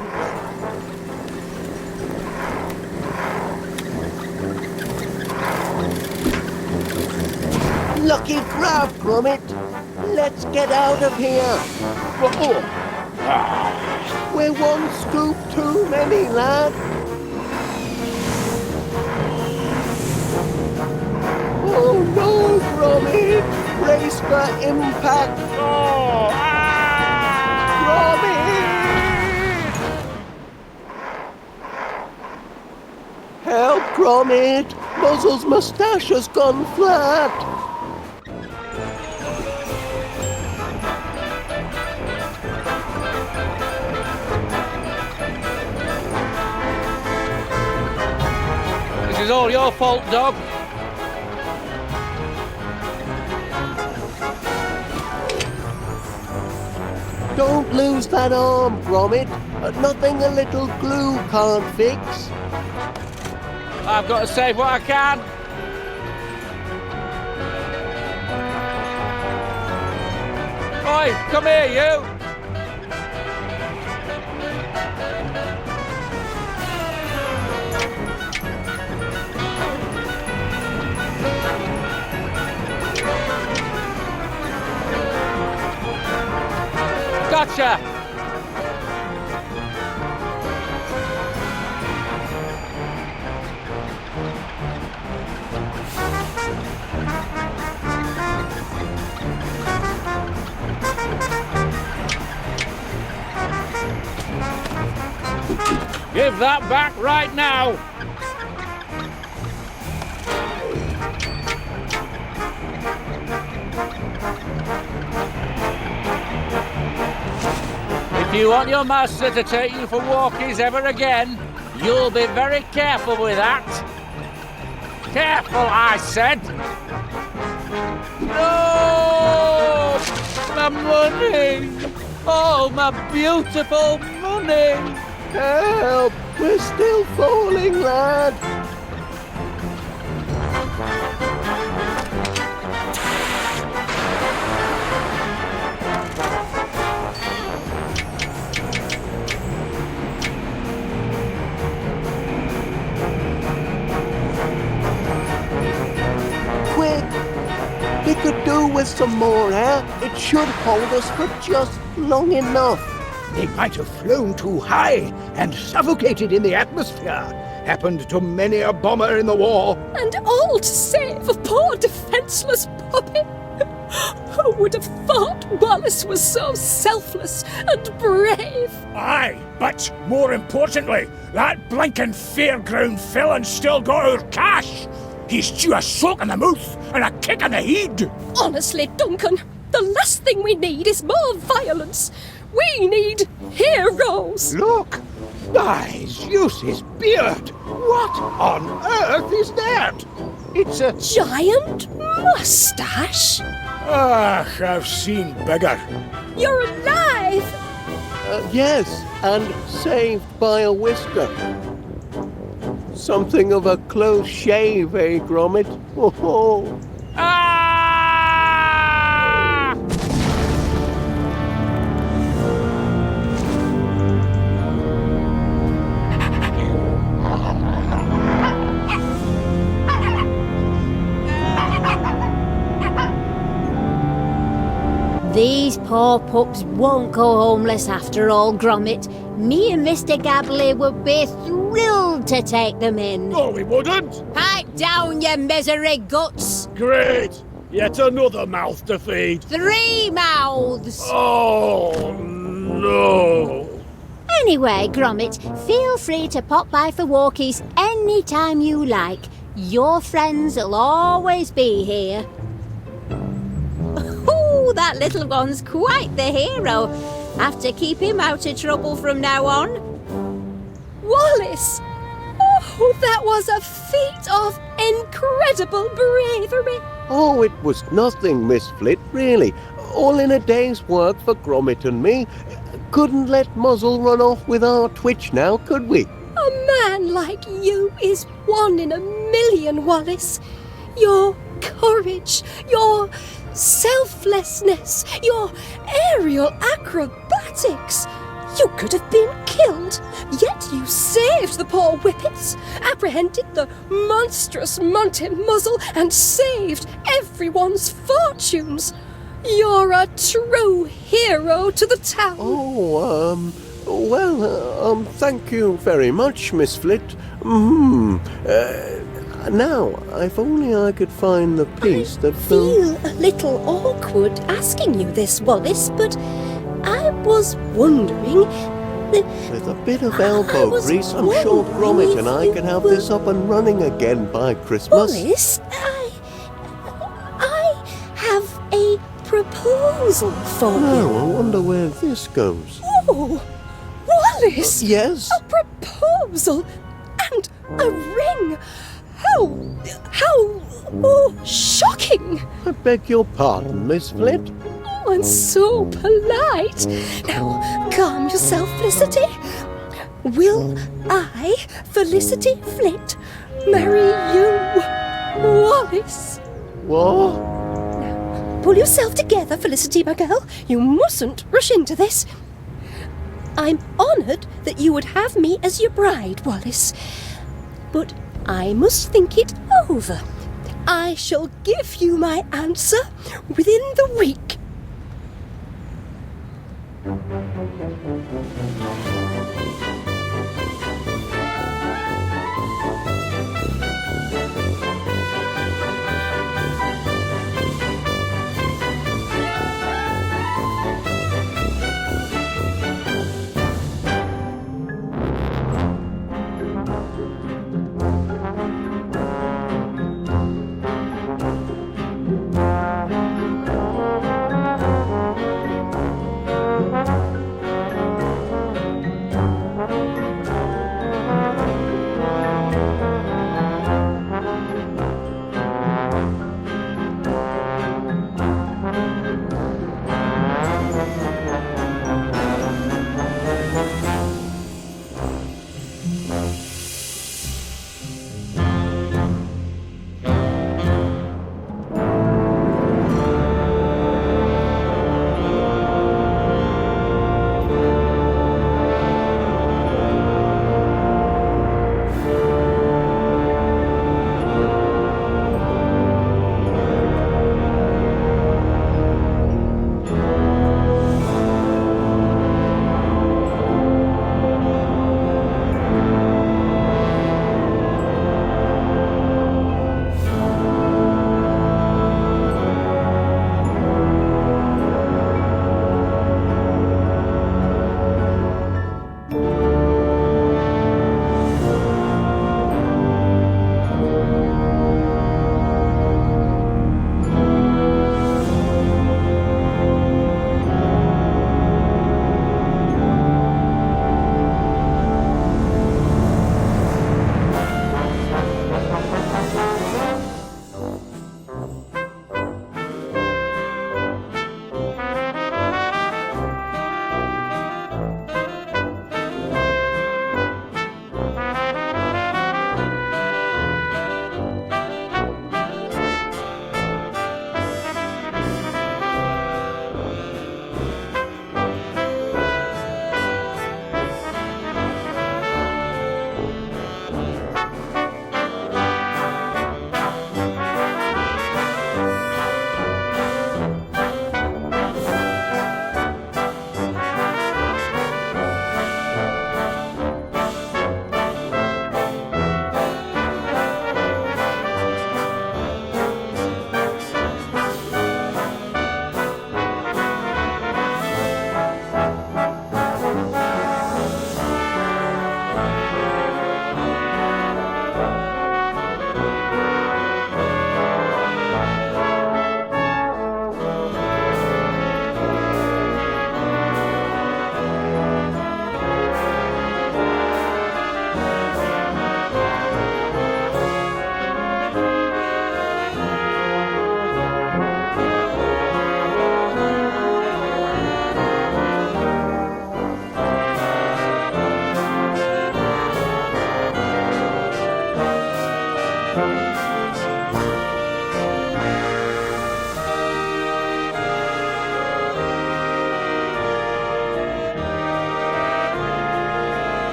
Lucky grab, Gromit. Let's get out of here. We're one scoop too many, lad. Oh no, Gromit! Brace for impact! Oh, Gromit! Help, Gromit! Muzzle's moustache has gone flat! This is all your fault, dog. Don't lose that arm, Gromit. Nothing a little glue can't fix. I've got to save what I can. Oi, come here, you. Gotcha! Give that back right now! If you want your master to take you for walkies ever again, you'll be very careful with that. Careful, I said. No! My money! Oh, my beautiful money! Help! We're still falling, lad! Quick! We could do with some more air. It should hold us for just long enough. They might have flown too high and suffocated in the atmosphere. Happened to many a bomber in the war. And all to save a poor defenseless puppy. Who would have thought Wallace was so selfless and brave? aye, but more importantly, that blinking fairground villain still got our cash. He's due a soak in the mouth and a kick in the head. Honestly, Duncan, the last thing we need is more violence. We need heroes. Look! Eyes, use his beard! What on earth is that? It's a... Giant mustache? Ah, I've seen bigger. You're alive! Yes, and saved by a whisker. Something of a close shave, eh, Gromit? Oh. Ah! These poor pups won't go homeless after all, Gromit. Me and Mr. Gabley would be thrilled to take them in. No, we wouldn't. Pipe down, you misery guts! Great. Yet another mouth to feed. 3 mouths! Oh, no. Anyway, Gromit, feel free to pop by for walkies any time you like. Your friends will always be here. Oh, that little one's quite the hero. Have to keep him out of trouble from now on. Wallace! Oh, that was a feat of incredible bravery. Oh, it was nothing, Miss Flit, really. All in a day's work for Gromit and me. Couldn't let Muzzle run off with our Twitch now, could we? A man like you is 1 in a million, Wallace. You're courage, your selflessness, your aerial acrobatics. You could have been killed, yet you saved the poor whippets, apprehended the monstrous Monty Muzzle, and saved everyone's fortunes. You're a true hero to the town. Oh, thank you very much, Miss Flit. Now, if only I could find the piece that feel a little awkward asking you this, Wallace, but I was wondering... With a bit of elbow grease, I'm sure Gromit and I can have this up and running again by Christmas. Wallace, I have a proposal for you. Oh, I wonder where this goes. Oh, Wallace! Yes? A proposal and a ring! How shocking! I beg your pardon, Miss Flit. Oh, and so polite. Now, calm yourself, Felicity. Will I, Felicity Flit, marry you, Wallace? What? Now, pull yourself together, Felicity, my girl. You mustn't rush into this. I'm honoured that you would have me as your bride, Wallace. But I must think it over. I shall give you my answer within the week.